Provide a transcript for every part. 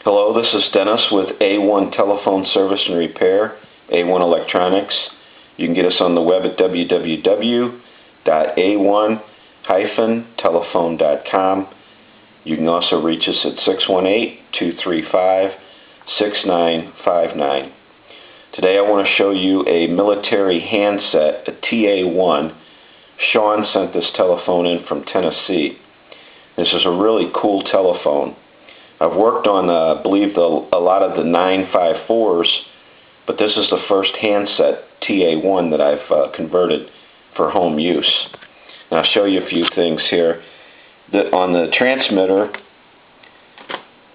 Hello, this is Dennis with A1 Telephone Service and Repair, A1 Electronics. You can get us on the web at www.a1-telephone.com. You can also reach us at 618-235-6959. Today I want to show you a military handset, a TA1. Sean sent this telephone in from Tennessee. This is a really cool telephone. I've worked on, I believe, a lot of the 954s, but this is the first handset TA1 that I've converted for home use. And I'll show you a few things here. On the transmitter,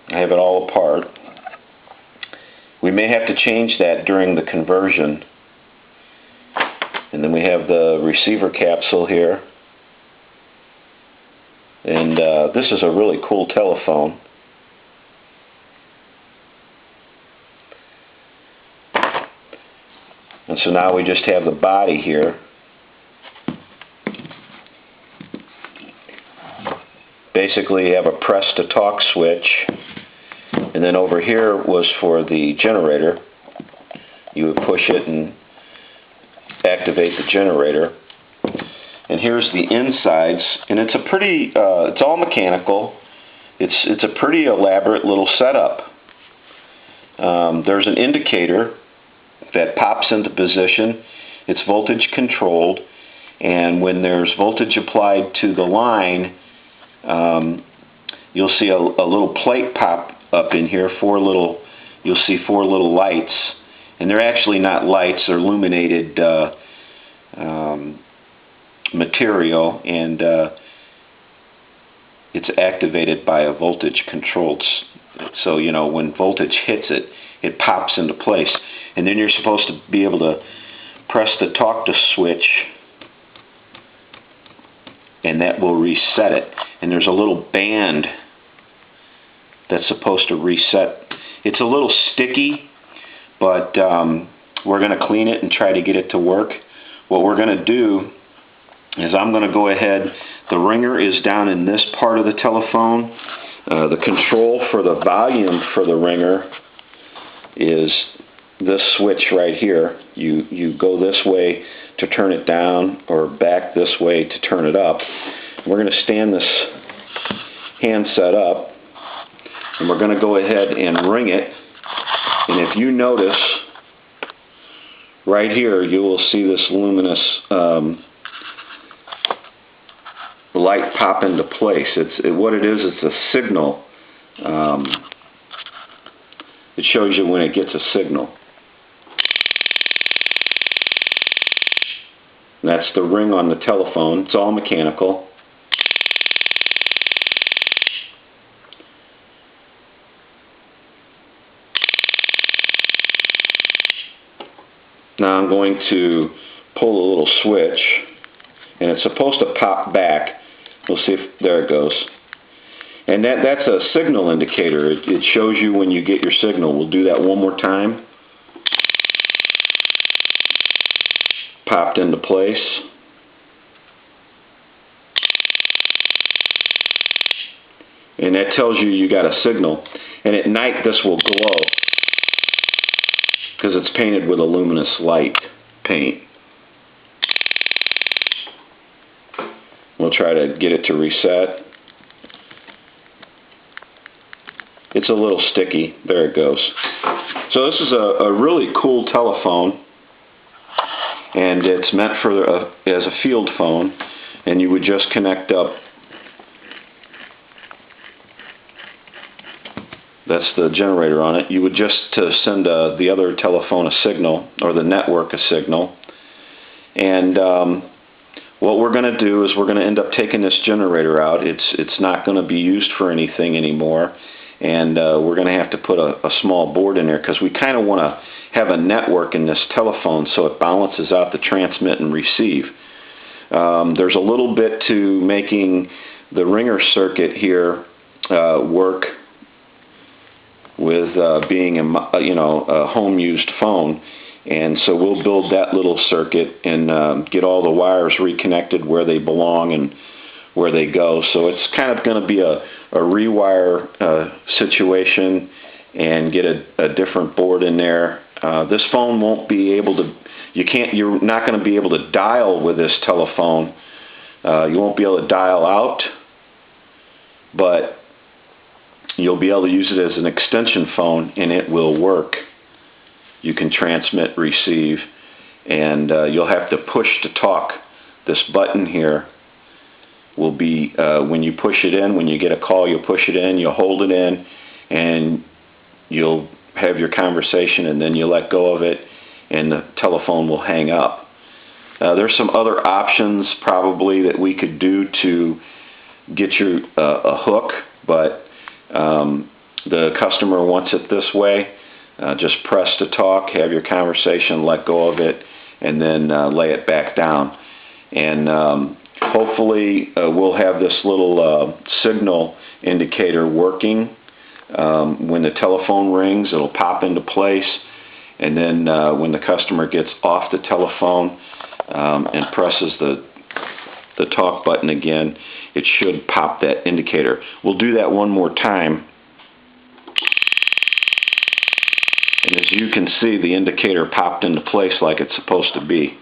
I have it all apart. We may have to change that during the conversion. And then we have the receiver capsule here. And this is a really cool telephone. And so now we just have the body here. Basically you have a press to talk switch, and then over here was for the generator. You would push it and activate the generator. And here's the insides, and it's a pretty it's all mechanical. It's a pretty elaborate little setup. There's an indicator that pops into position. It's voltage controlled, and when there's voltage applied to the line, you'll see a little plate pop up in here. You'll see four little lights, and they're actually not lights, they're illuminated material, and it's activated by a voltage controlled. So, you know, when voltage hits it, it pops into place. And then you're supposed to be able to press the talk to switch, and that will reset it. And there's a little band that's supposed to reset. It's a little sticky, but we're going to clean it and try to get it to work. What we're going to do is I'm going to go ahead. The ringer is down in this part of the telephone. The control for the volume for the ringer is this switch right here. You go this way to turn it down, or back this way to turn it up. We're going to stand this handset up, and we're going to go ahead and ring it. And if you notice right here, you will see this luminous light pop into place. What it is, it's a signal. It shows you when it gets a signal. And that's the ring on the telephone. It's all mechanical. Now I'm going to pull a little switch, and it's supposed to pop back. We'll see if, there it goes. And that's a signal indicator. It shows you when you get your signal. We'll do that one more time. Popped into place. And that tells you got a signal. And at night this will glow because it's painted with a luminous light paint. We'll try to get it to reset. It's a little sticky. There it goes. So this is a really cool telephone, and it's meant for as a field phone, and you would just connect up. That's the generator on it. You would just send the other telephone a signal, or the network a signal. And what we're going to do is we're going to end up taking this generator out. It's not going to be used for anything anymore. And we're going to have to put a small board in there because we kind of want to have a network in this telephone so it balances out the transmit and receive. There's a little bit to making the ringer circuit here work with being a home used phone. And so we'll build that little circuit and get all the wires reconnected where they belong and where they go. So it's kind of going to be a rewire situation, and get a different board in there. This phone won't be able to, you're not going to be able to dial with this telephone. You won't be able to dial out, but you'll be able to use it as an extension phone, and it will work. You can transmit, receive, and you'll have to push to talk. This button here will be, when you push it in, when you get a call, you'll push it in, you'll hold it in, and you'll have your conversation, and then you let go of it, and the telephone will hang up. There's some other options probably that we could do to get you a hook, but the customer wants it this way. Just press to talk, have your conversation, let go of it, and then lay it back down. And hopefully we'll have this little signal indicator working. When the telephone rings, it'll pop into place, and then when the customer gets off the telephone and presses the talk button again, it should pop that indicator. We'll do that one more time. And as you can see, the indicator popped into place like it's supposed to be.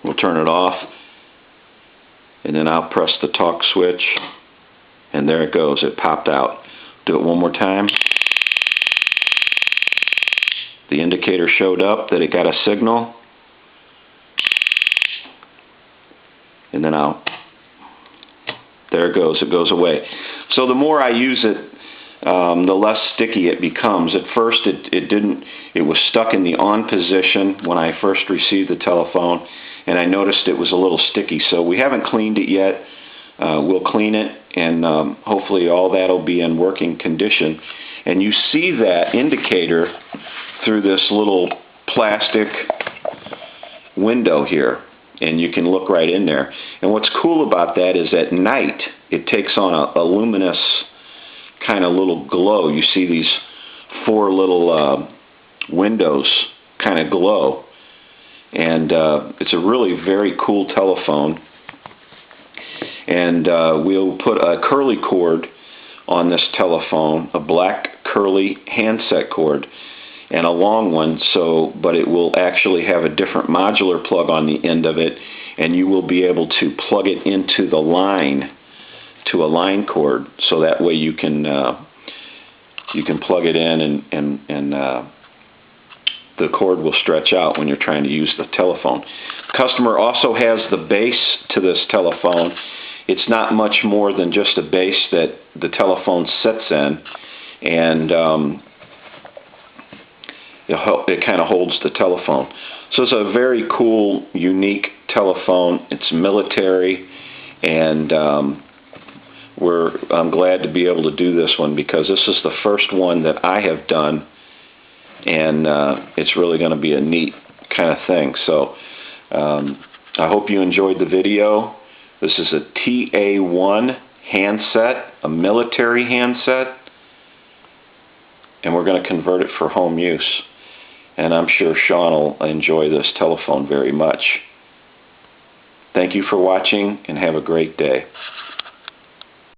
We'll turn it off, and then I'll press the talk switch, and there it goes. It popped out. Do it one more time. The indicator showed up that it got a signal, and then there it goes. It goes away. So the more I use it, the less sticky it becomes. At first, it was stuck in the on position when I first received the telephone, and I noticed it was a little sticky. So we haven't cleaned it yet. We'll clean it, and hopefully all that will be in working condition. And you see that indicator through this little plastic window here, and you can look right in there. And what's cool about that is at night it takes on a luminous kind of little glow. You see these 4 little windows kind of glow, and it's a really very cool telephone. And we'll put a curly cord on this telephone, a black curly handset cord, and a long one, but it will actually have a different modular plug on the end of it, and you will be able to plug it into the line, to a line cord, so that way you can plug it in, and the cord will stretch out when you're trying to use the telephone. The customer also has the base to this telephone. It's not much more than just a base that the telephone sits in, and it kind of holds the telephone. So it's a very cool, unique telephone. It's military, and I'm glad to be able to do this one, because this is the first one that I have done, and it's really going to be a neat kind of thing. So I hope you enjoyed the video. This is a TA1 handset, a military handset, and we're going to convert it for home use. And I'm sure Sean will enjoy this telephone very much. Thank you for watching, and have a great day.